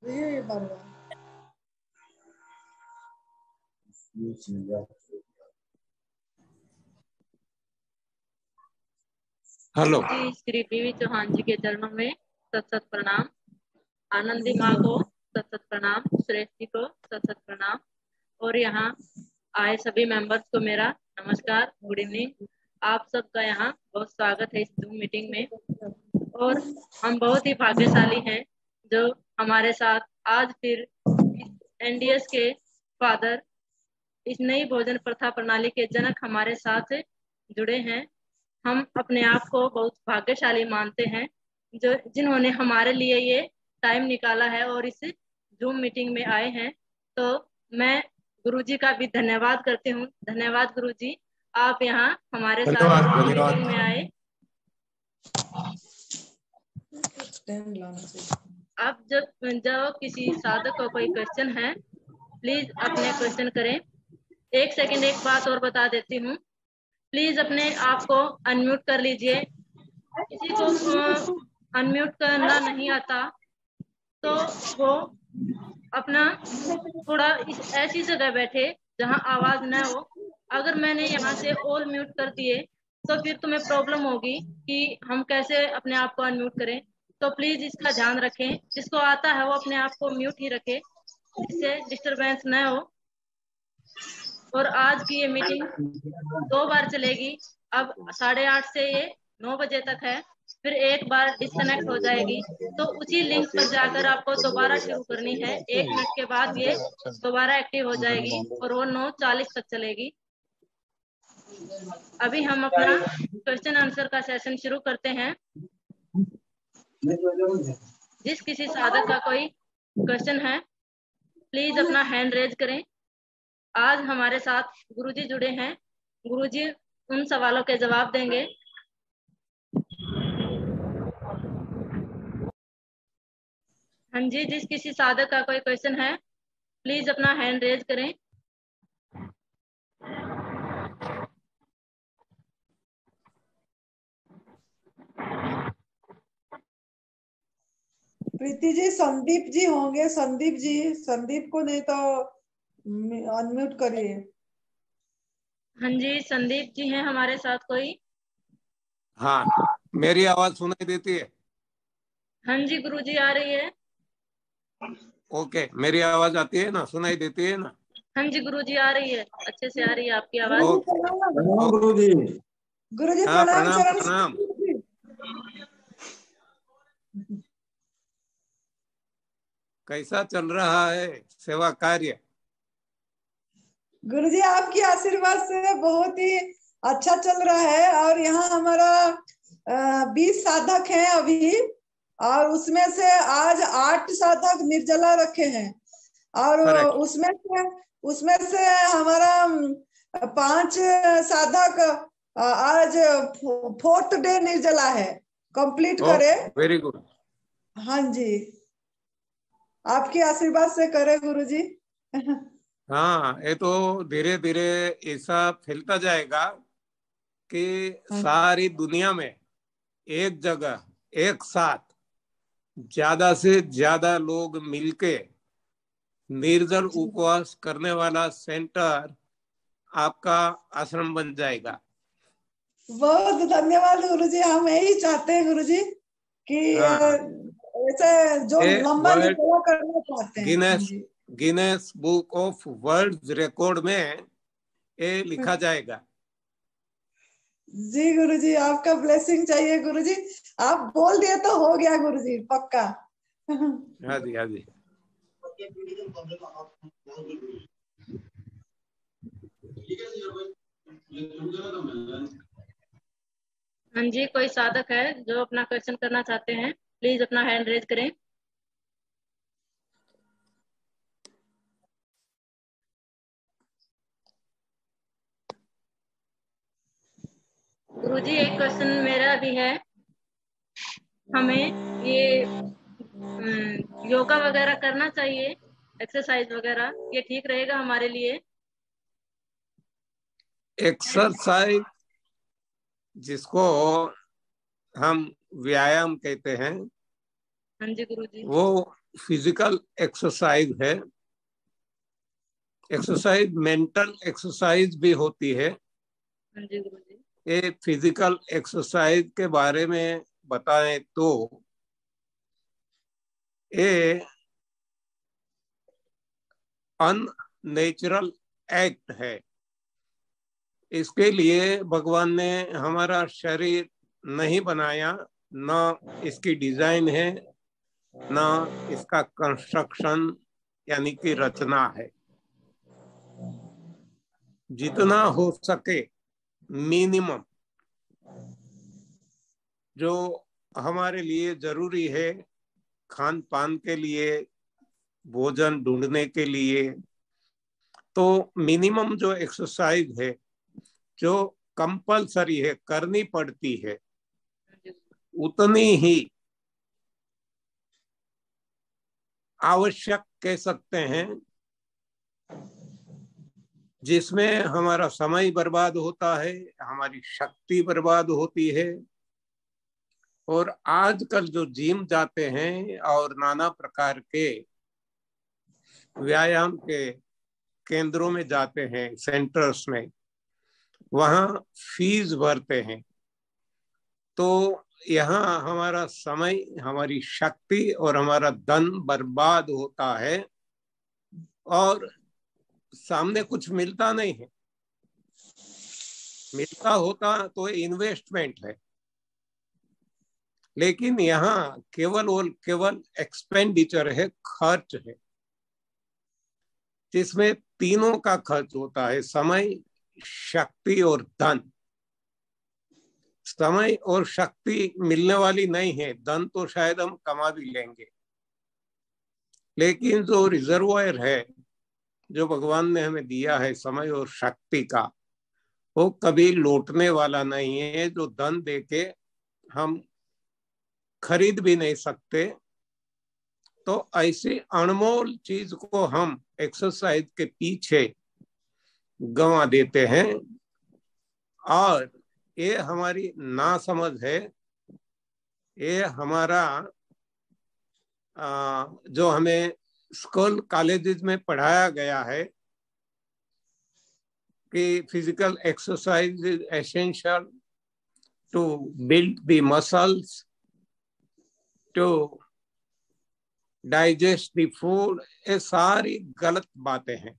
ये बार बार। हेलो जी, श्री पीवी चौहान जी के चरणों में सत सत प्रणाम। आनंदी माँ को सत सत प्रणाम, सुरेश जी को सत सत प्रणाम, और यहाँ आए सभी मेंबर्स को मेरा नमस्कार, गुड इवनिंग। आप सबका यहाँ बहुत स्वागत है इस जूम मीटिंग में। और हम बहुत ही भाग्यशाली हैं जो हमारे साथ आज फिर इस एनडीएस के फादर, इस नई भोजन प्रथा प्रणाली के जनक हमारे साथ जुड़े हैं। हम अपने आप को बहुत भाग्यशाली मानते हैं जो जिन्होंने हमारे लिए ये टाइम निकाला है और इस जूम मीटिंग में आए हैं। तो मैं गुरुजी का भी धन्यवाद करती हूँ। धन्यवाद गुरुजी, आप यहाँ हमारे साथ धन्यवाद जूम धन्यवाद। मीटिंग में आए। स्टैंड लाना चाहिए। अब जब किसी साधक को कोई क्वेश्चन है, प्लीज अपने क्वेश्चन करें। एक सेकंड, एक बात और बता देती हूँ, प्लीज अपने आप को अनम्यूट कर लीजिए। किसी को अनम्यूट करना नहीं आता तो वो अपना थोड़ा ऐसी जगह बैठे जहां आवाज न हो। अगर मैंने यहाँ से ऑल म्यूट कर दिए तो फिर तुम्हें प्रॉब्लम होगी कि हम कैसे अपने आप को अनम्यूट करें। तो प्लीज इसका ध्यान रखें, जिसको आता है वो अपने आप को म्यूट ही रखे जिससे डिस्टरबेंस न हो। और आज की ये मीटिंग 2 बार चलेगी। अब 8:30 से ये 9 बजे तक है, फिर एक बार डिस्कनेक्ट हो जाएगी तो उसी लिंक पर जाकर आपको दोबारा शुरू करनी है। 1 मिनट के बाद ये दोबारा एक्टिव हो जाएगी और वो 9:40 तक चलेगी। अभी हम अपना क्वेश्चन आंसर का सेशन शुरू करते हैं। जिस किसी साधक का कोई क्वेश्चन है, प्लीज अपना हैंड रेज करें। आज हमारे साथ गुरुजी जुड़े हैं, गुरुजी उन सवालों के जवाब देंगे। हाँ जी, जिस किसी साधक का कोई क्वेश्चन है, प्लीज अपना हैंड रेज करें। प्रीति जी, संदीप जी होंगे। संदीप जी, संदीप को नहीं तो अनम्यूट करिए। हाँ जी, संदीप जी हैं हमारे साथ कोई? हाँ, मेरी आवाज सुनाई देती है? हाँ जी गुरुजी, आ रही है। ओके, मेरी आवाज आती है ना, सुनाई देती है ना? हाँ जी गुरुजी, आ रही है, अच्छे से आ रही है आपकी आवाज। गुरुजी ओके प्रणाम। ओके। गुरुजी हाँ, प्रणाम। प्रणाम चरण प्रणाम। कैसा चल रहा है सेवा कार्य? गुरुजी आपकी आशीर्वाद से बहुत ही अच्छा चल रहा है। और यहाँ हमारा 20 साधक हैं अभी, और उसमें से आज 8 साधक निर्जला रखे हैं। और करेक्ट। उसमें से हमारा 5 साधक आज 4th डे निर्जला है, कंप्लीट ओ, करे। Very good. हाँ जी, आपके आशीर्वाद से करे गुरुजी। हाँ, ये तो धीरे धीरे ऐसा फैलता जाएगा कि सारी दुनिया में एक जगह एक साथ ज्यादा से ज्यादा लोग मिलके निर्जल उपवास करने वाला सेंटर आपका आश्रम बन जाएगा। बहुत धन्यवाद गुरुजी, हम यही चाहते हैं गुरुजी कि हाँ, ऐसे जो ये लंबा वर्ल्ड निर्जला करना चाहते हैं। हाँ Guinness ji. Guinness book of world record में ये लिखा जाएगा। जी गुरुजी, आपका ब्लेसिंग चाहिए गुरुजी। आप बोल दिए तो हो गया गुरुजी, पक्का। हाँ जी, हाँ जी। हाँ जी, कोई साधक है जो अपना क्वेश्चन करना चाहते हैं, प्लीज अपना हैंड रेज करें। गुरुजी, एक क्वेश्चन मेरा भी है। हमें ये योगा वगैरह करना चाहिए, एक्सरसाइज वगैरह, ये ठीक रहेगा हमारे लिए? एक्सरसाइज जिसको हम व्यायाम कहते हैं, हाँ जी गुरुजी। वो फिजिकल एक्सरसाइज है। एक्सरसाइज मेंटल एक्सरसाइज भी होती है। हाँ जी गुरुजी। ये फिजिकल एक्सरसाइज के बारे में बताएं तो ये अननेचुरल एक्ट है। इसके लिए भगवान ने हमारा शरीर नहीं बनाया, ना इसकी डिजाइन है, ना इसका कंस्ट्रक्शन यानी कि रचना है। जितना हो सके मिनिमम जो हमारे लिए जरूरी है, खान पान के लिए, भोजन ढूंढने के लिए, तो मिनिमम जो एक्सरसाइज है, जो कंपलसरी है, करनी पड़ती है, उतनी ही आवश्यक कह सकते हैं, जिसमें हमारा समय बर्बाद होता है, हमारी शक्ति बर्बाद होती है। और आजकल जो जिम जाते हैं और नाना प्रकार के व्यायाम के केंद्रों में जाते हैं, सेंटर्स में, वहां फीस भरते हैं, तो यहाँ हमारा समय, हमारी शक्ति और हमारा धन बर्बाद होता है और सामने कुछ मिलता नहीं है। मिलता होता तो इन्वेस्टमेंट है, लेकिन यहाँ केवल और केवल एक्सपेंडिचर है, खर्च है, जिसमें तीनों का खर्च होता है, समय, शक्ति और धन। समय और शक्ति मिलने वाली नहीं है, धन तो शायद हम कमा भी लेंगे, लेकिन जो रिजर्वायर है, जो भगवान ने हमें दिया है समय और शक्ति का, वो कभी लौटने वाला नहीं है, जो धन देके हम खरीद भी नहीं सकते। तो ऐसी अनमोल चीज को हम एक्सरसाइज के पीछे गंवा देते हैं, और ये हमारी नासमझ है। ये हमारा जो हमें स्कूल कॉलेजेस में पढ़ाया गया है कि physical exercise is essential to build the muscles, to digest the food, ये सारी गलत बातें हैं,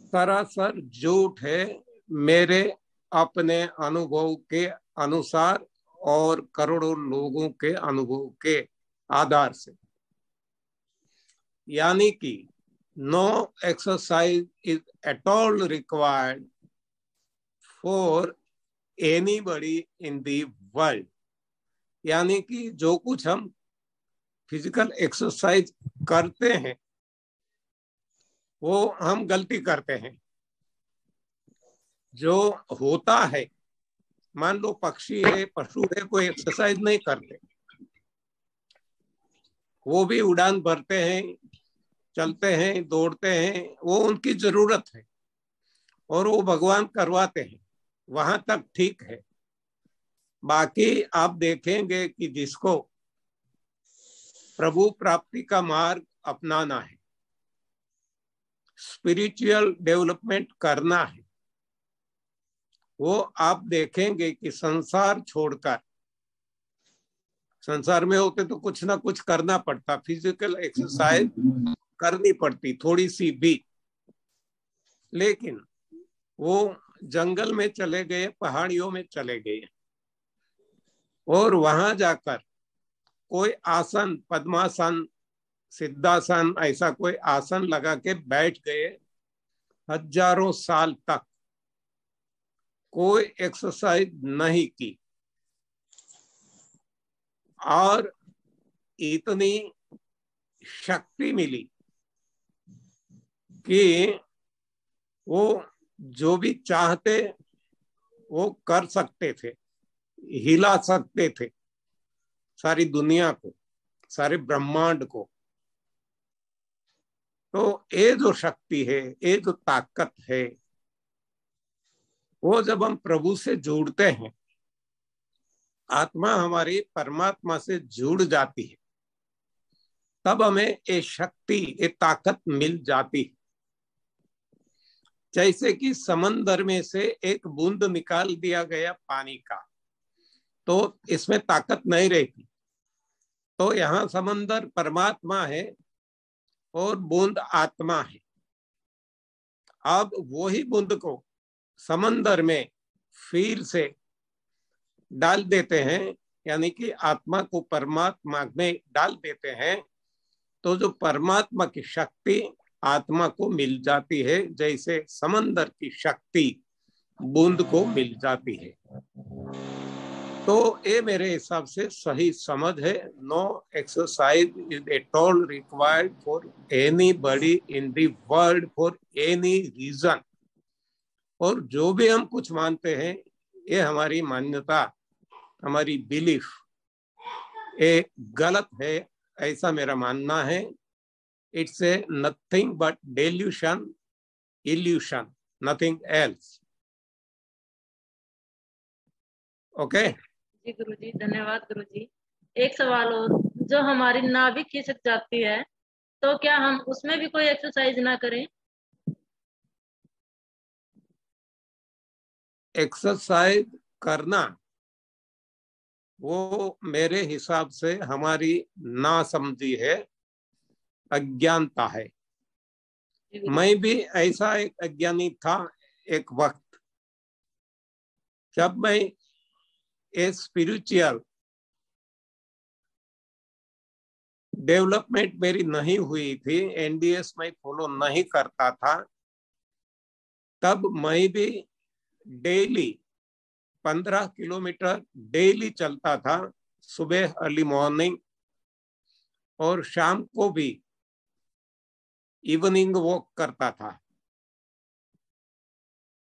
सरासर झूठ है मेरे अपने अनुभव के अनुसार और करोड़ों लोगों के अनुभव के आधार से। यानी कि no exercise is at all required for anybody in the world. यानी कि जो कुछ हम फिजिकल एक्सरसाइज करते हैं वो हम गलती करते हैं। जो होता है, मान लो पक्षी है, पशु है, कोई एक्सरसाइज नहीं करते, वो भी उड़ान भरते हैं, चलते हैं, दौड़ते हैं, वो उनकी जरूरत है और वो भगवान करवाते हैं, वहां तक ठीक है। बाकी आप देखेंगे कि जिसको प्रभु प्राप्ति का मार्ग अपनाना है, स्पिरिचुअल डेवलपमेंट करना है, वो आप देखेंगे कि संसार छोड़कर, संसार में होते तो कुछ ना कुछ करना पड़ता, फिजिकल एक्सरसाइज करनी पड़ती थोड़ी सी भी, लेकिन वो जंगल में चले गए, पहाड़ियों में चले गए और वहां जाकर कोई आसन, पद्मासन, सिद्धासन, ऐसा कोई आसन लगा के बैठ गए, हजारों साल तक कोई एक्सरसाइज नहीं की, और इतनी शक्ति मिली कि वो जो भी चाहते वो कर सकते थे, हिला सकते थे सारी दुनिया को, सारे ब्रह्मांड को। तो ये जो शक्ति है, ये जो ताकत है, वो जब हम प्रभु से जुड़ते हैं, आत्मा हमारी परमात्मा से जुड़ जाती है, तब हमें ये शक्ति, ये ताकत मिल जाती। जैसे कि समंदर में से एक बूंद निकाल दिया गया पानी का, तो इसमें ताकत नहीं रहती। तो यहाँ समंदर परमात्मा है और बूंद आत्मा है। अब वही बूंद को समंदर में फिर से डाल देते हैं, यानी कि आत्मा को परमात्मा में डाल देते हैं, तो जो परमात्मा की शक्ति आत्मा को मिल जाती है, जैसे समंदर की शक्ति बूंद को मिल जाती है। तो ये मेरे हिसाब से सही समझ है। No exercise is at all required for anybody in the world for any reason. और जो भी हम कुछ मानते हैं, ये हमारी मान्यता, हमारी बिलीफ, ये गलत है, ऐसा मेरा मानना है। It's a nothing but delusion, illusion, nothing else. Okay जी गुरुजी, धन्यवाद गुरुजी। एक सवाल और, जो हमारी नाभि खिसक जाती है, तो क्या हम उसमें भी कोई एक्सरसाइज ना करें? एक्सरसाइज करना वो मेरे हिसाब से हमारी नासमझी है, अज्ञानता है। मैं भी ऐसा एक अज्ञानी था एक वक्त, जब मैं ये स्पिरिचुअल डेवलपमेंट मेरी नहीं हुई थी, एनडीएस में फॉलो नहीं करता था, तब मैं भी डेली 15 किलोमीटर डेली चलता था, सुबह अर्ली मॉर्निंग, और शाम को भी इवनिंग वॉक करता था।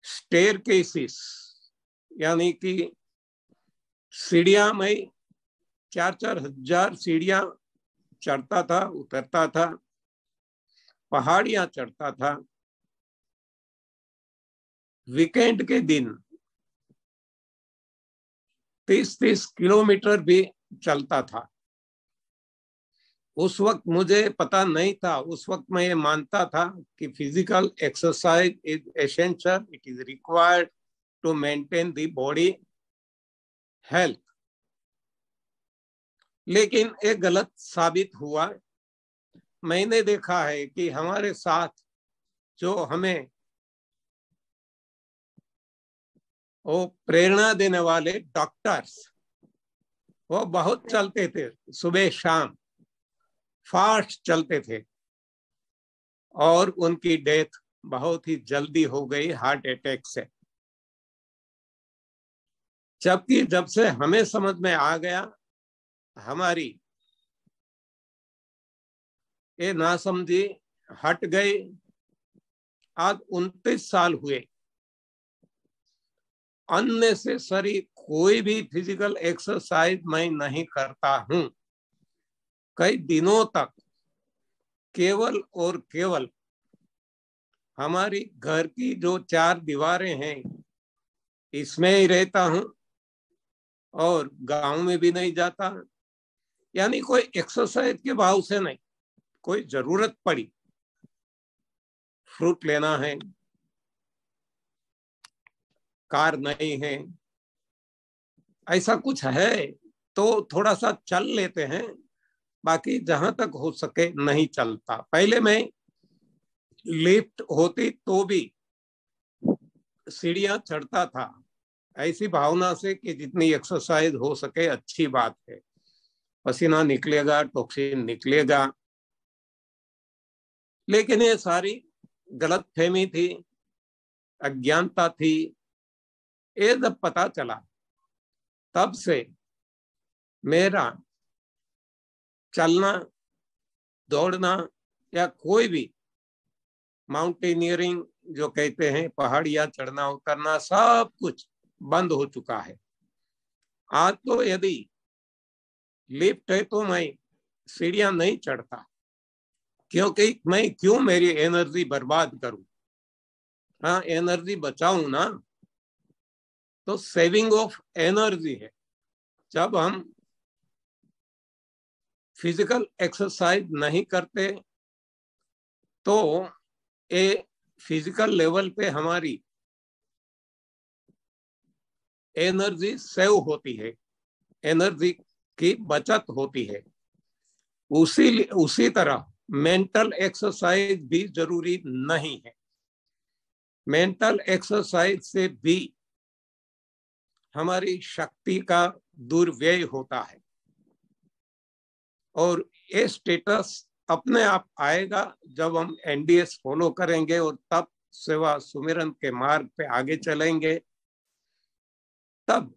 स्टेयरकेसेस, यानी कि सीढ़ियां, मैं 4-4 हजार सीढ़ियां चढ़ता था, उतरता था, पहाड़ियां चढ़ता था। वीकेंड के दिन 30-30 किलोमीटर भी चलता था। उस वक्त मुझे पता नहीं था, उस वक्त मैं ये मानता था कि physical exercise is essential, it is required to maintain the body health. लेकिन ये गलत साबित हुआ। मैंने देखा है कि हमारे साथ जो हमें वो प्रेरणा देने वाले डॉक्टर्स, वो बहुत चलते थे, सुबह शाम फास्ट चलते थे, और उनकी डेथ बहुत ही जल्दी हो गई हार्ट अटैक से। जबकि जब से हमें समझ में आ गया, हमारी ये नासमझी हट गई। आज 29 साल हुए, अननेसेसरी कोई भी फिजिकल एक्सरसाइज मैं नहीं करता हूं। कई दिनों तक केवल और केवल हमारी घर की जो 4 दीवारें हैं, इसमें ही रहता हूं, और गांव में भी नहीं जाता। यानी कोई एक्सरसाइज के भाव से नहीं, कोई जरूरत पड़ी, फ्रूट लेना है, कार नहीं है, ऐसा कुछ है तो थोड़ा सा चल लेते हैं, बाकी जहां तक हो सके नहीं चलता। पहले मैं लिफ्ट होती तो भी सीढ़ियां चढ़ता था, ऐसी भावना से कि जितनी एक्सरसाइज हो सके अच्छी बात है, पसीना निकलेगा, टॉक्सिन निकलेगा। लेकिन ये सारी गलतफहमी थी, अज्ञानता थी। ये जब पता चला, तब से मेरा चलना, दौड़ना या कोई भी माउंटेनियरिंग जो कहते हैं, पहाड़ियां चढ़ना उतरना, सब कुछ बंद हो चुका है। आज तो यदि लिफ्ट है तो मैं सीढ़ियां नहीं चढ़ता, क्योंकि मैं क्यों मेरी एनर्जी बर्बाद करूं। हाँ, एनर्जी बचाऊं ना, तो सेविंग ऑफ एनर्जी है। जब हम फिजिकल एक्सरसाइज नहीं करते तो ये फिजिकल लेवल पे हमारी एनर्जी सेव होती है, एनर्जी की बचत होती है। उसी तरह मेंटल एक्सरसाइज भी जरूरी नहीं है। मेंटल एक्सरसाइज से भी हमारी शक्ति का दुर्व्यय होता है और ये स्टेटस अपने आप आएगा जब हम एनडीएस फॉलो करेंगे और तब सेवा सुमिरन के मार्ग पे आगे चलेंगे। तब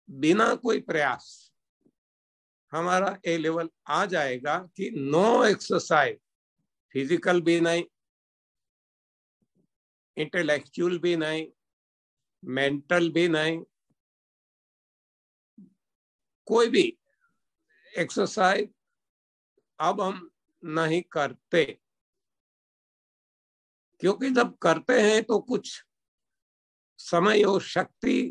बिना कोई प्रयास हमारा ए लेवल आ जाएगा कि नो एक्सरसाइज, फिजिकल भी नहीं, इंटेलेक्चुअल भी नहीं, मेंटल भी नहीं, कोई भी एक्सरसाइज अब हम नहीं करते। क्योंकि जब करते हैं तो कुछ समय और शक्ति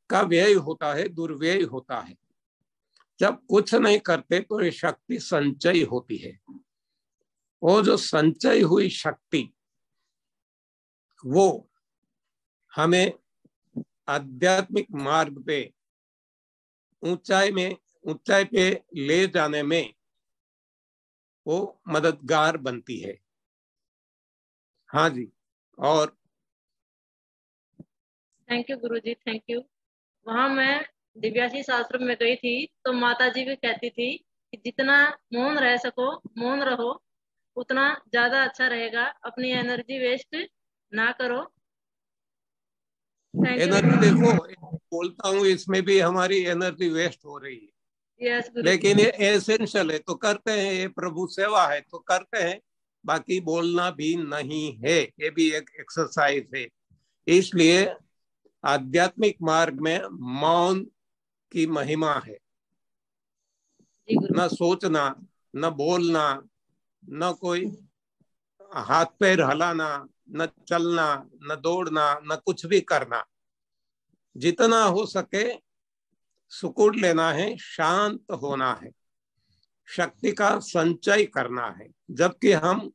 का व्यय होता है, दुर्व्यय होता है। जब कुछ नहीं करते तो ये शक्ति संचय होती है। वो जो संचय हुई शक्ति वो हमें आध्यात्मिक मार्ग पे ऊंचाई पे ले जाने में वो मददगार बनती है। हाँ जी। और thank you Guruji, thank you. वहां मैं दिव्यासी शास्त्र में गई थी तो माता जी भी कहती थी कि जितना मौन रह सको मौन रहो, उतना ज्यादा अच्छा रहेगा, अपनी एनर्जी वेस्ट ना करो। Thank you. एनर्जी देखो, बोलता हूँ इसमें भी हमारी एनर्जी वेस्ट हो रही है। यस गुरु। लेकिन ये एसेंशियल है तो करते हैं, ये प्रभु सेवा है तो करते हैं। बाकी बोलना भी नहीं है, ये भी एक एक्सरसाइज है। इसलिए आध्यात्मिक मार्ग में मौन की महिमा है। न सोचना, न बोलना, न कोई हाथ पैर हिलाना, न चलना, न दौड़ना, न कुछ भी करना। जितना हो सके सुकून लेना है, शांत होना है, शक्ति का संचय करना है। जबकि हम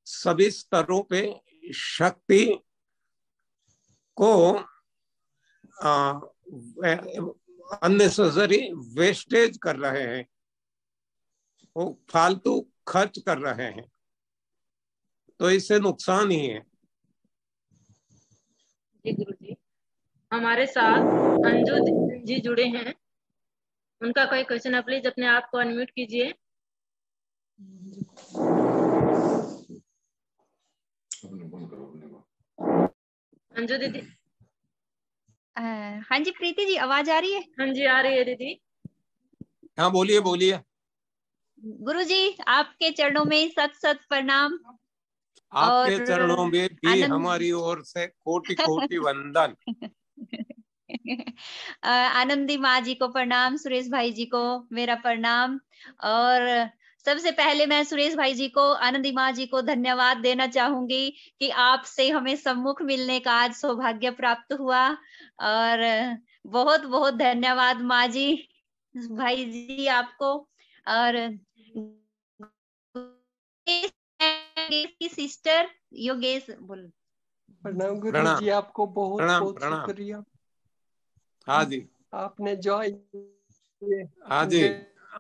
सभी स्तरों पे शक्ति को अननेसेसरी वेस्टेज कर रहे हैं, वो फालतू खर्च कर रहे हैं, तो इससे नुकसान ही है। जी गुरुजी। हमारे साथ अंजू जी जुड़े हैं, उनका कोई क्वेश्चन है? प्लीज अपने आप को अनम्यूट कीजिए। अंजू दीदी। हाँ जी प्रीति जी, आवाज आ रही है? हाँ जी आ रही है दीदी। हाँ बोलिए बोलिए। गुरुजी आपके चरणों में सत सत प्रणाम। आपके और चरणों में भी आनंद हमारी ओर से कोटि कोटि वंदन। आनंदी माँ जी को प्रणाम, सुरेश भाई जी को मेरा प्रणाम। और सबसे पहले मैं सुरेश भाई जी को, आनंदी माँ जी को धन्यवाद देना चाहूंगी कि आपसे हमें सम्मुख मिलने का आज सौभाग्य प्राप्त हुआ। और बहुत बहुत धन्यवाद माँ जी, भाई जी आपको। और की सिस्टर योगेश बोल। प्रणाम गुरु जी, आपको बहुत बहुत प्रणाम। शुक्रिया। हाँ जी, आपने जो हाँ जी,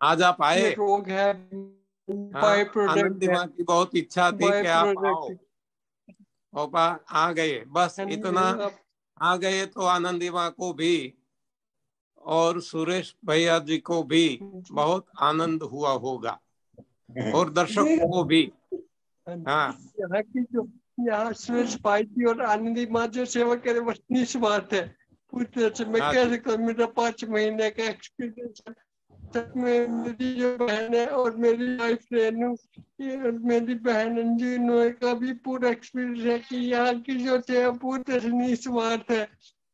आज आप आए। रोग है हाँ, आनंदी माँ की बहुत इच्छा थी कि आप आओ, ओपा आ गए। बस इतना आ गए तो आनंदी माँ को भी और सुरेश भैया जी को भी बहुत आनंद हुआ होगा और दर्शकों को भी। हाँ, यहाँ की जो यहाँ सुरेश भाई जी और आनंदी माँ जो सेवा करे बस निस्वार्थ है। पूरी तरह से मैं कह सकता हूँ, मेरा 5 महीने का एक्सपीरियंस है। में मेरी जो बहन है और मेरी वाइफ रेनू, मेरी बहन अंजू, नोए का भी पूरा एक्सपीरियंस है कि यहाँ की जो सेवा पूरी तरह से निस्वार्थ है।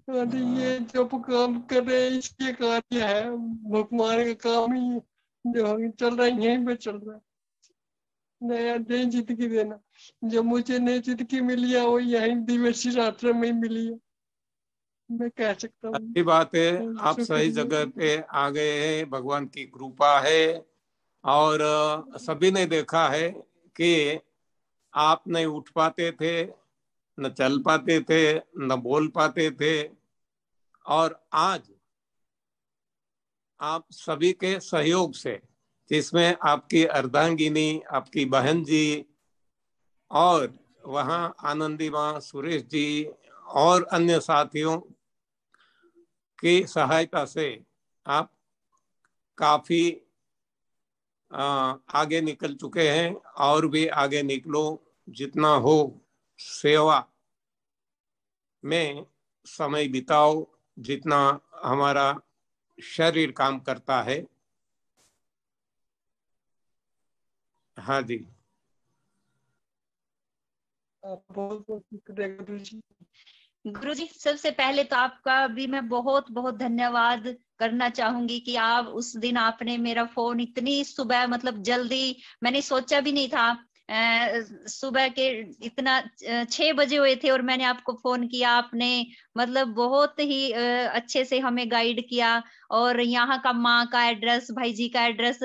और ये जो काम कर रहे हैं इसके कार्य है, भगवान का काम ही जो चल रहा है यहीं पे चल रहा है। नया नई जिंदगी देना, जो मुझे नई जिंदगी मिली है वो यहीं दिव्य आश्रम में मिली है। मैं कह सकता हूँ। अच्छी बात है, आप सही जगह पे आ गए हैं, भगवान की कृपा है। और सभी ने देखा है कि आप नहीं उठ पाते थे, न चल पाते थे, न बोल पाते थे, और आज आप सभी के सहयोग से, जिसमें आपकी अर्धांगिनी, आपकी बहन जी, और वहाँ आनंदी माँ, सुरेश जी और अन्य साथियों की सहायता से आप काफी आगे निकल चुके हैं। और भी आगे निकलो, जितना हो सेवा में समय बिताओ, जितना हमारा शरीर काम करता है। हाँ जी, बहुत बहुत शुक्रिया गुरु जी। गुरु जी, सबसे पहले तो आपका भी मैं बहुत बहुत धन्यवाद करना चाहूंगी कि आप उस दिन आपने मेरा फोन इतनी सुबह, मतलब जल्दी, मैंने सोचा भी नहीं था। सुबह के इतना 6 बजे हुए थे और मैंने आपको फोन किया। आपने मतलब बहुत ही अच्छे से हमें गाइड किया, और यहाँ का माँ का एड्रेस, भाई जी का एड्रेस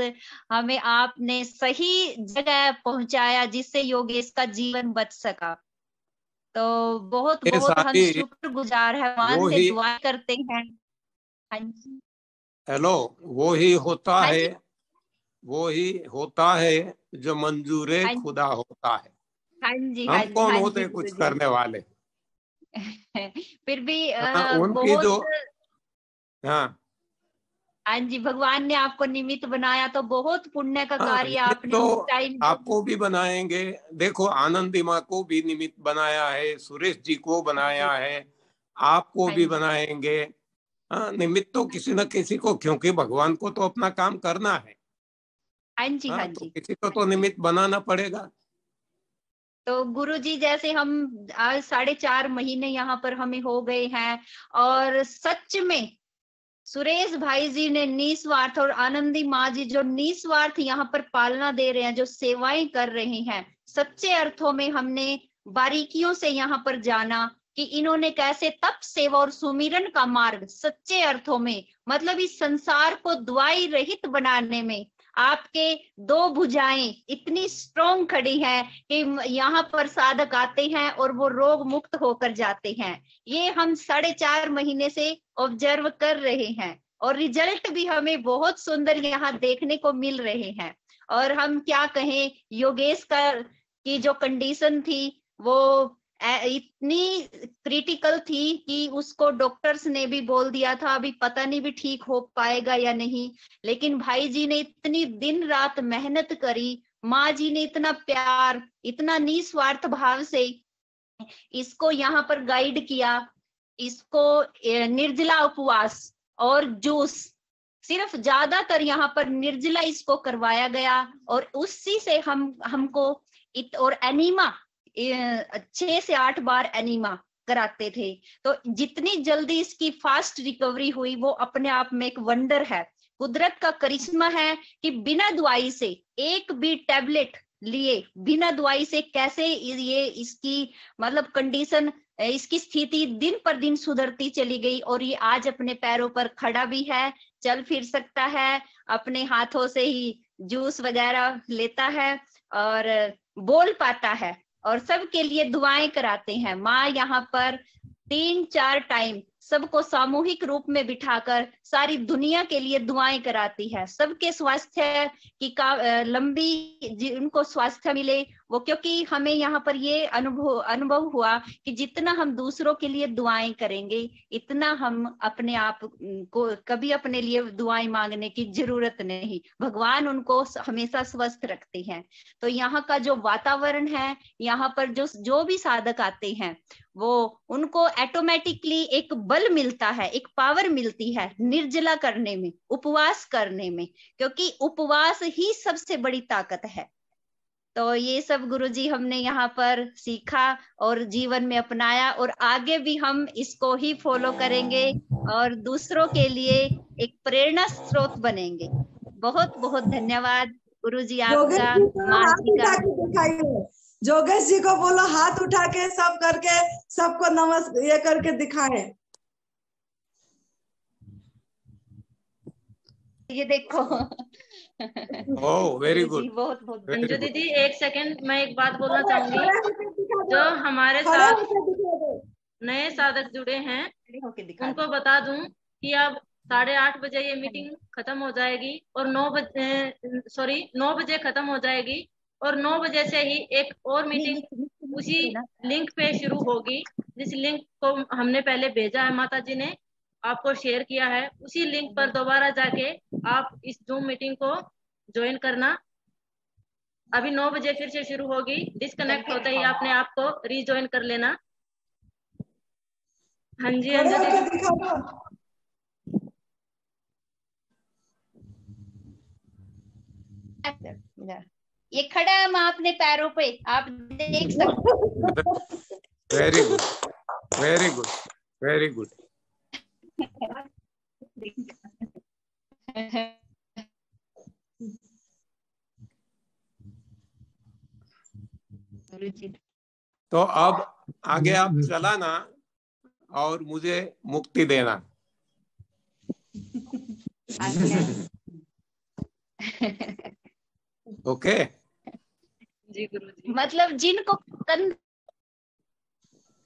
हमें आपने सही जगह पहुंचाया, जिससे योगेश का जीवन बच सका। तो बहुत ये बहुत हम सारी शुक्रगुजार है, भगवान वो से ही, दुआ करते हैं। हाँ जी, हेलो, वो ही होता हाँ है, जी, वो ही होता है जो मंजूरे हाँ जी, खुदा होता है। हाँ जी, हाँ हम जी, कौन हाँ जी होते गुरु कुछ जी। करने वाले? फिर भी हाँ, उनकी बहुत, जो, हाँ हाँ जी, भगवान ने आपको निमित्त बनाया, तो बहुत पुण्य का हाँ, कार्य ये आपने तो उस टाइम। आपको भी बनाएंगे। देखो, आनंदी माँ को भी निमित्त बनाया है, सुरेश जी को हाँ जी, बनाया है, आपको हाँ भी जी, बनाएंगे। हाँ, निमित्त तो किसी न किसी को, क्योंकि भगवान को तो अपना काम करना है। हाँ जी, हाँ हाँ, तो जी। किसी को तो निमित्त बनाना पड़ेगा। तो गुरु जी, जैसे हम आज 4.5 महीने यहाँ पर हमें हो गए हैं, और सच में सुरेश भाई जी ने निस्वार्थ, और आनंदी माँ जी जो निस्वार्थ यहाँ पर पालना दे रहे हैं, जो सेवाएं कर रहे हैं, सच्चे अर्थों में हमने बारीकियों से यहाँ पर जाना कि इन्होंने कैसे तप, सेवा और सुमिरन का मार्ग सच्चे अर्थों में, मतलब इस संसार को दुआई रहित बनाने में आपके 2 भुजाएं इतनी स्ट्रोंग खड़ी हैं कि यहाँ पर साधक आते हैं और वो रोग मुक्त होकर जाते हैं। ये हम 4.5 महीने से ऑब्जर्व कर रहे हैं, और रिजल्ट भी हमें बहुत सुंदर यहाँ देखने को मिल रहे हैं। और हम क्या कहें, योगेश का की जो कंडीशन थी वो इतनी क्रिटिकल थी कि उसको डॉक्टर्स ने भी बोल दिया था अभी पता नहीं भी ठीक हो पाएगा या नहीं। लेकिन भाई जी ने इतनी दिन रात मेहनत करी, माँ जी ने इतना प्यार, इतना निस्वार्थ भाव से इसको यहाँ पर गाइड किया। इसको निर्जला उपवास और जूस, सिर्फ ज्यादातर यहाँ पर निर्जला इसको करवाया गया, और उसी से हमको और एनीमा 6 से 8 बार एनीमा कराते थे। तो जितनी जल्दी इसकी फास्ट रिकवरी हुई वो अपने आप में एक वंडर है, कुदरत का करिश्मा है कि बिना दवाई से, एक भी टैबलेट लिए बिना दवाई से कैसे ये इसकी मतलब कंडीशन, इसकी स्थिति दिन पर दिन सुधरती चली गई, और ये आज अपने पैरों पर खड़ा भी है, चल फिर सकता है, अपने हाथों से ही जूस वगैरह लेता है और बोल पाता है, और सबके लिए दुआएं कराते हैं। माँ यहाँ पर 3-4 टाइम सबको सामूहिक रूप में बिठाकर सारी दुनिया के लिए दुआएं कराती है, सबके स्वास्थ्य की लंबी उनको स्वास्थ्य मिले वो, क्योंकि हमें यहाँ पर ये अनुभव हुआ कि जितना हम दूसरों के लिए दुआएं करेंगे, इतना हम अपने आप को कभी अपने लिए दुआएं मांगने की जरूरत नहीं, भगवान उनको हमेशा स्वस्थ रखते हैं। तो यहाँ का जो वातावरण है, यहाँ पर जो भी साधक आते हैं, वो उनको ऑटोमेटिकली एक बल मिलता है, एक पावर मिलती है निर्जला करने में, उपवास करने में, क्योंकि उपवास ही सबसे बड़ी ताकत है। तो ये सब गुरुजी हमने यहाँ पर सीखा और जीवन में अपनाया, और आगे भी हम इसको ही फॉलो करेंगे और दूसरों के लिए एक प्रेरणा स्रोत बनेंगे। बहुत बहुत धन्यवाद गुरुजी आपका, माँ जी का। जोगेश जी को बोलो हाथ उठा के सब करके सबको ये करके दिखाए। ये देखो। ओह वेरी गुड, बहुत बहुत अंजू दीदी एक सेकंड, मैं एक बात बोलना खड़े चाहूंगी। होके दिखा दो, जो हमारे खड़े साथ होके दिखा दो। नए साधक जुड़े हैं होके दिखा उनको बता दूं कि अब 8:30 बजे ये मीटिंग खत्म हो जाएगी और 9 बजे खत्म हो जाएगी और 9 बजे से ही एक और मीटिंग उसी लिंक पे शुरू होगी। जिस लिंक को हमने पहले भेजा है, माता जी ने आपको शेयर किया है, उसी लिंक पर दोबारा जाके आप इस जूम मीटिंग को ज्वाइन करना। अभी 9 बजे फिर से शुरू होगी, डिस्कनेक्ट होते ही आपने आपको रीज्वाइन कर लेना। हाँ जी खड़े अंजू होके दीदी। दिखा दो। ये खड़ा है माँ अपने पैरों पे, आप देख सकते। Very good, very good, very good. तो अब आगे आप चलाना और मुझे मुक्ति देना। ओके जी गुरु जी। मतलब जिनको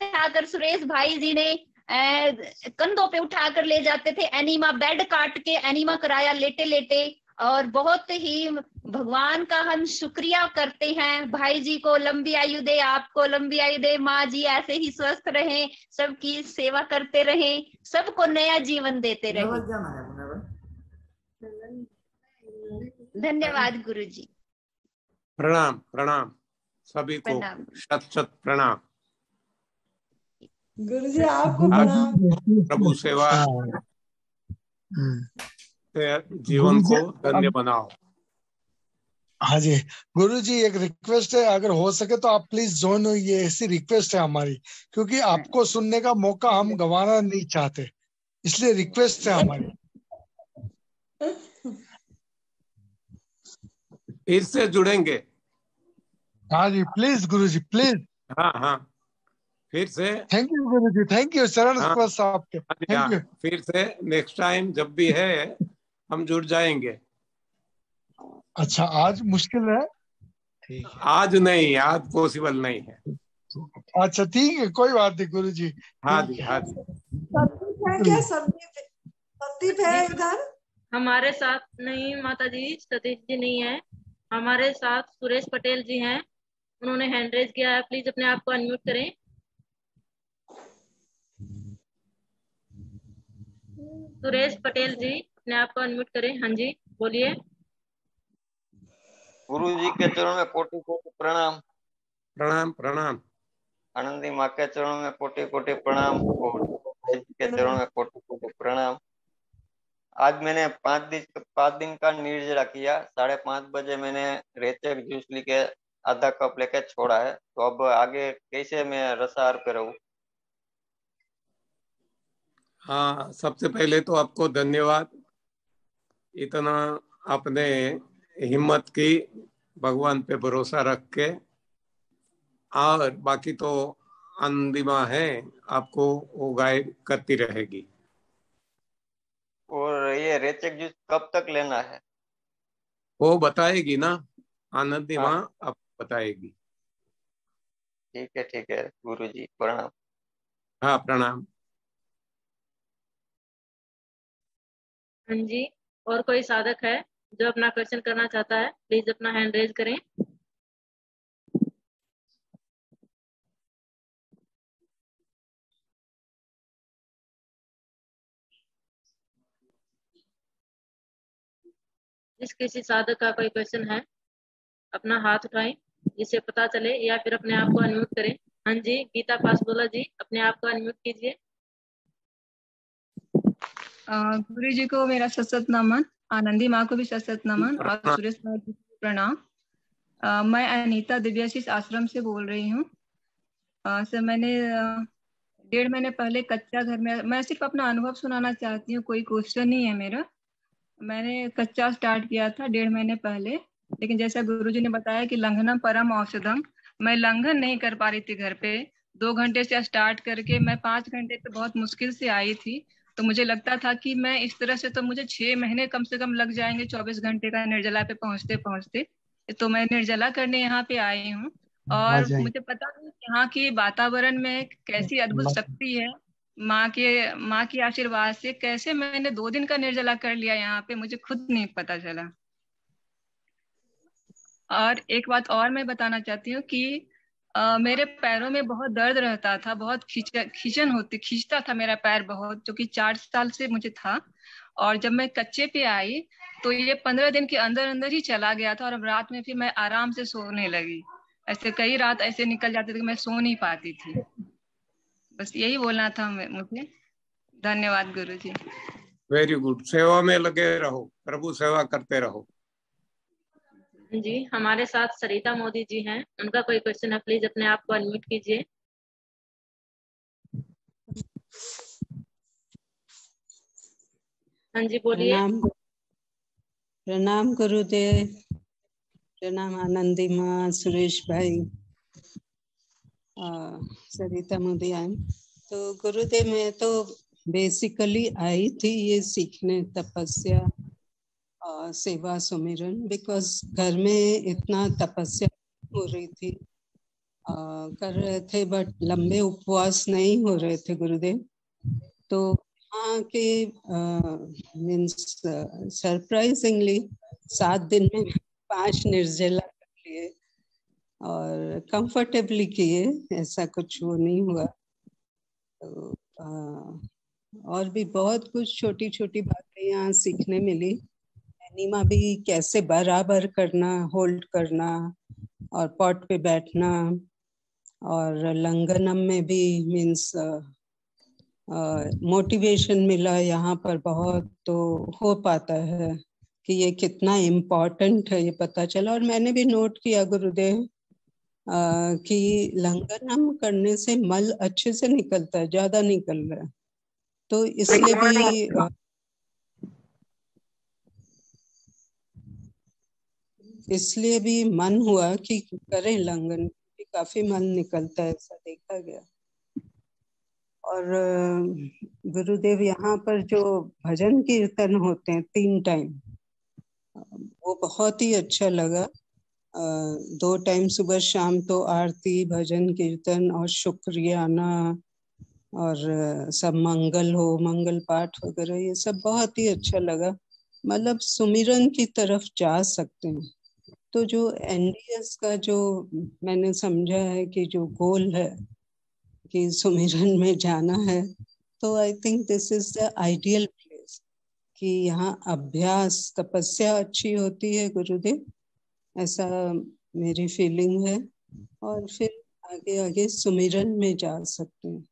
अगर सुरेश भाई जी ने कंधों पे उठाकर ले जाते थे, एनीमा बेड काट के एनीमा कराया लेटे लेटे, और बहुत ही भगवान का हम शुक्रिया करते हैं। भाई जी को लंबी आयु दे, आपको लंबी आयु दे, माँ जी ऐसे ही स्वस्थ रहे, सबकी सेवा करते रहे, सबको नया जीवन देते रहे। धन्यवाद गुरु जी। प्रणाम प्रणाम सभी को, प्रणाम। शत शत प्रणाम। गुरुजी आपको प्रणाम। प्रभु सेवा से जीवन को धन्य बनाओ। हाँ जी गुरु जी, एक रिक्वेस्ट है, अगर हो सके तो आप प्लीज ज्वाइन हो, ये ऐसी रिक्वेस्ट है हमारी, क्योंकि आपको सुनने का मौका हम गंवाना नहीं चाहते, इसलिए रिक्वेस्ट है हमारी। फिर से जुड़ेंगे। हाँ जी प्लीज गुरु जी प्लीज। हाँ हाँ फिर से। Thank you Guru ji, thank you शरण हाँ, स्पर्श आपके, थैंक यू। फिर से नेक्स्ट टाइम जब भी है हम जुड़ जाएंगे। अच्छा आज मुश्किल है? ठीक है, आज नहीं, आज पॉसिबल नहीं है। अच्छा ठीक है, कोई बात नहीं गुरु जी। हाँ जी हाँ जी। संदीप है क्या? संदीप है इधर? हमारे साथ नहीं माता जी, सतीश जी नहीं है हमारे साथ। सुरेश पटेल जी हैं, उन्होंने हैंड रेज किया है, प्लीज अपने आप को अनम्यूट करें। सुरेश पटेल जी अपने आप को अनम्यूट करें। हाँ जी बोलिए। गुरु जी के चरणों में कोटि कोटि प्रणाम। प्रणाम प्रणाम। आनंदी माँ के चरणों में कोटि कोटि प्रणाम और के चरणों में कोटि कोटि प्रणाम। आज मैंने 5 दिन का निर्जला किया। 5:30 बजे मैंने रेचक जूस लेके आधा कप लेके छोड़ा है, तो अब आगे कैसे मैं रसाहार पे रहूं? हाँ सबसे पहले तो आपको धन्यवाद, इतना आपने हिम्मत की भगवान पे भरोसा रख के। और बाकी तो आनंदिमा है, आपको वो गाइड करती रहेगी। और ये रेचक जूस कब तक लेना है? वो बताएगी ना, आनंदिमा आपको बताएगी। ठीक है गुरु जी प्रणाम। हाँ प्रणाम। हाँ जी, और कोई साधक है जो अपना क्वेश्चन करना चाहता है, प्लीज अपना हैंड रेज करें। जिस किसी साधक का कोई क्वेश्चन है अपना हाथ उठाएं जिससे पता चले, या फिर अपने आप को अनम्यूट करें। हाँ जी गीता पासवाला जी अपने आप को अनम्यूट कीजिए। गुरु जी को मेरा सशत नमन, आनंदी माँ को भी सशत नमन, और सुरेश भाई जी को प्रणाम। मैं अनीता दिव्याशीष आश्रम से बोल रही हूँ। सर मैंने 1.5 महीने पहले कच्चा घर में, मैं सिर्फ अपना अनुभव सुनाना चाहती हूँ, कोई क्वेश्चन नहीं है मेरा। मैंने कच्चा स्टार्ट किया था 1.5 महीने पहले, लेकिन जैसा गुरुजी ने बताया कि लंघनम परम औषधम, मैं लंघन नहीं कर पा रही थी घर पे। 2 घंटे से स्टार्ट करके मैं 5 घंटे पे बहुत मुश्किल से आई थी, तो मुझे लगता था कि मैं इस तरह से तो मुझे 6 महीने कम से कम लग जाएंगे 24 घंटे का निर्जला पे पहुंचते पहुंचते। तो मैं निर्जला करने यहाँ पे आई हूँ और मुझे पता नहीं यहाँ की वातावरण में कैसी अद्भुत शक्ति है। माँ के आशीर्वाद से कैसे मैंने 2 दिन का निर्जला कर लिया यहाँ पे, मुझे खुद नहीं पता चला। और एक बात और मैं बताना चाहती हूँ कि मेरे पैरों में बहुत दर्द रहता था, बहुत खींचता था मेरा पैर बहुत, जो कि 4 साल से मुझे था। और जब मैं कच्चे पे आई तो ये 15 दिन के अंदर अंदर ही चला गया था। और अब रात में फिर मैं आराम से सोने लगी। ऐसे कई रात ऐसे निकल जाती थी कि मैं सो नहीं पाती थी। बस यही बोलना था मुझे। धन्यवाद गुरुजी। Very good. सेवा में लगे रहो, प्रभु सेवा करते रहो। जी, हमारे साथ सरिता मोदी जी हैं, उनका कोई क्वेश्चन है, प्लीज अपने आप को अनम्यूट कीजिए। हाँ जी, बोलिए। प्रणाम गुरुदेव, प्रणाम आनंदी माँ, सुरेश भाई, सरिता मोदी। तो गुरुदेव मैं तो बेसिकली आई थी ये सीखने तपस्या और सेवा सुमिरन, बिकॉज घर में इतना तपस्या हो रही थी, कर रहे थे बट लंबे उपवास नहीं हो रहे थे गुरुदेव। तो यहाँ के मीन्स सरप्राइजिंगली 7 दिन में 5 निर्जला कर लिए और कंफर्टेबली किए, ऐसा कुछ वो नहीं हुआ। तो और भी बहुत कुछ छोटी छोटी बातें यहाँ सीखने मिली। एनिमा भी कैसे बराबर करना, होल्ड करना और पॉट पे बैठना, और लंगनम में भी मीन्स मोटिवेशन मिला यहाँ पर बहुत। तो हो पाता है कि ये कितना इम्पोर्टेंट है ये पता चला। और मैंने भी नोट किया गुरुदेव कि लंगनम करने से मल अच्छे से निकलता है, ज्यादा निकल रहा है। तो इसलिए भी मन हुआ कि करें लंगन, काफी मन निकलता है, ऐसा देखा गया। और गुरुदेव यहाँ पर जो भजन कीर्तन होते हैं 3 टाइम, वो बहुत ही अच्छा लगा। 2 टाइम सुबह शाम तो आरती, भजन कीर्तन और शुक्रियाना और सब मंगल हो, मंगल पाठ वगैरह, ये सब बहुत ही अच्छा लगा। मतलब सुमिरन की तरफ जा सकते हैं। तो जो एनडीएस का जो मैंने समझा है कि जो गोल है कि सुमिरन में जाना है, तो I think this is the ideal place कि यहाँ अभ्यास तपस्या अच्छी होती है गुरुदेव, ऐसा मेरी फीलिंग है। और फिर आगे आगे सुमिरन में जा सकते हैं।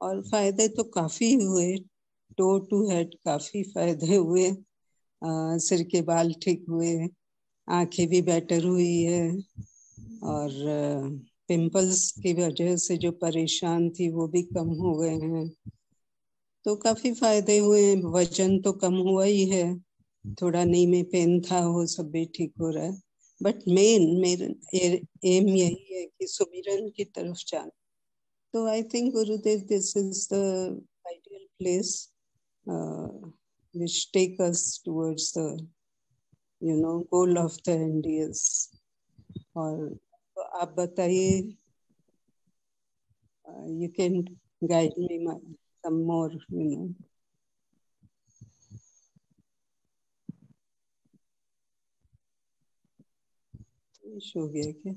और फायदे तो काफी हुए, टो टू हेड काफी फायदे हुए। सिर के बाल ठीक हुए, आंखें भी बेटर हुई है, और पिंपल्स की वजह से जो परेशान थी वो भी कम हो गए हैं। तो काफी फायदे हुए। वजन तो कम हुआ ही है, थोड़ा नी में पेन था, वो सब भी ठीक हो रहा है। बट मेरा एम यही है कि सुमिरन की तरफ जाना। तो I think Gurudev this is the ideal place which take us towards the goal of the NDS. और तो आप बताइए, you can guide me some more, हो गया क्या?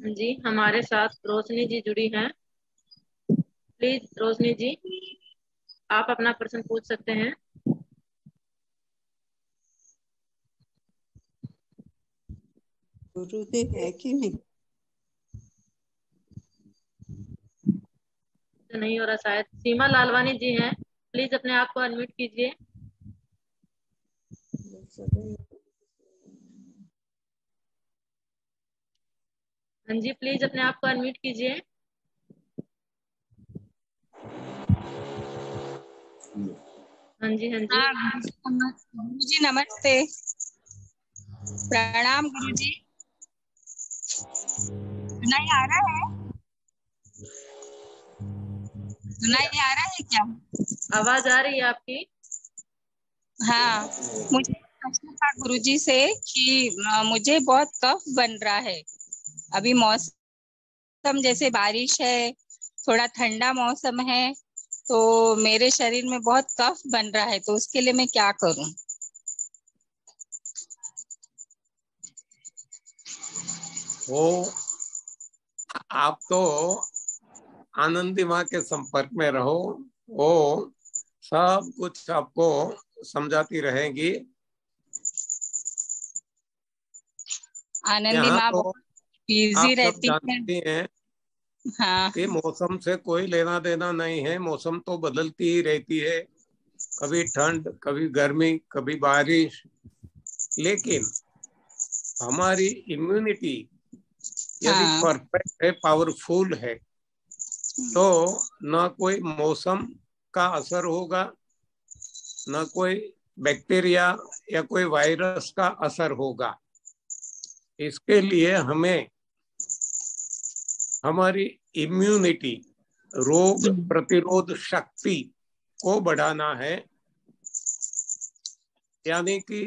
जी, हमारे साथ रोशनी जी जुड़ी हैं। प्लीज रोशनी जी, आप अपना प्रश्न पूछ सकते हैं। गुरुदेव है कि नहीं? तो नहीं हो रहा शायद। सीमा लालवानी जी हैं, प्लीज अपने आप को अनम्यूट कीजिए। हाँ जी, प्लीज अपने आप को अनम्यूट कीजिए। हाँ जी, हाँ जी। गुरु जी नमस्ते, प्रणाम गुरु जी। सुनाई आ रहा है? सुनाई आ रहा है क्या? आवाज आ रही है आपकी? हाँ, मुझे प्रश्न था गुरुजी से कि मुझे बहुत कफ बन रहा है। अभी मौसम जैसे बारिश है, थोड़ा ठंडा मौसम है, तो मेरे शरीर में बहुत कफ बन रहा है, तो उसके लिए मैं क्या करूं? वो आप तो आनंदी माँ के संपर्क में रहो, वो सब कुछ आपको समझाती रहेगी। आनंदी यहाँ माँ तो बहुत बिजी आप सब रहती है। जानती हैं हाँ, कि मौसम से कोई लेना देना नहीं है, मौसम तो बदलती ही रहती है, कभी ठंड, कभी गर्मी, कभी बारिश। लेकिन हमारी इम्यूनिटी यदि हाँ, परफेक्ट है, पावरफुल है, तो न कोई मौसम का असर होगा, न कोई बैक्टीरिया या कोई वायरस का असर होगा। इसके लिए हमें हमारी इम्यूनिटी, रोग प्रतिरोध शक्ति को बढ़ाना है, यानी कि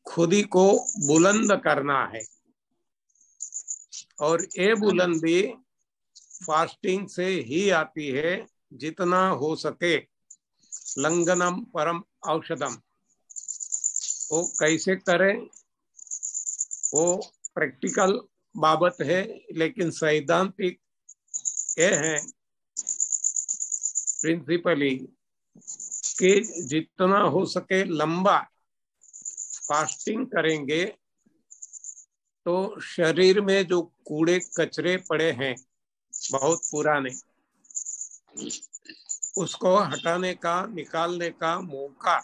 खुद ही को बुलंद करना है। और ये बुलंदी फास्टिंग से ही आती है। जितना हो सके लंघनम परम औषधम, वो कैसे करें वो प्रैक्टिकल बाबत है, लेकिन सैद्धांतिक ये है प्रिंसिपली कि जितना हो सके लंबा फास्टिंग करेंगे तो शरीर में जो कूड़े कचरे पड़े हैं बहुत पुराने, उसको हटाने का, निकालने का मौका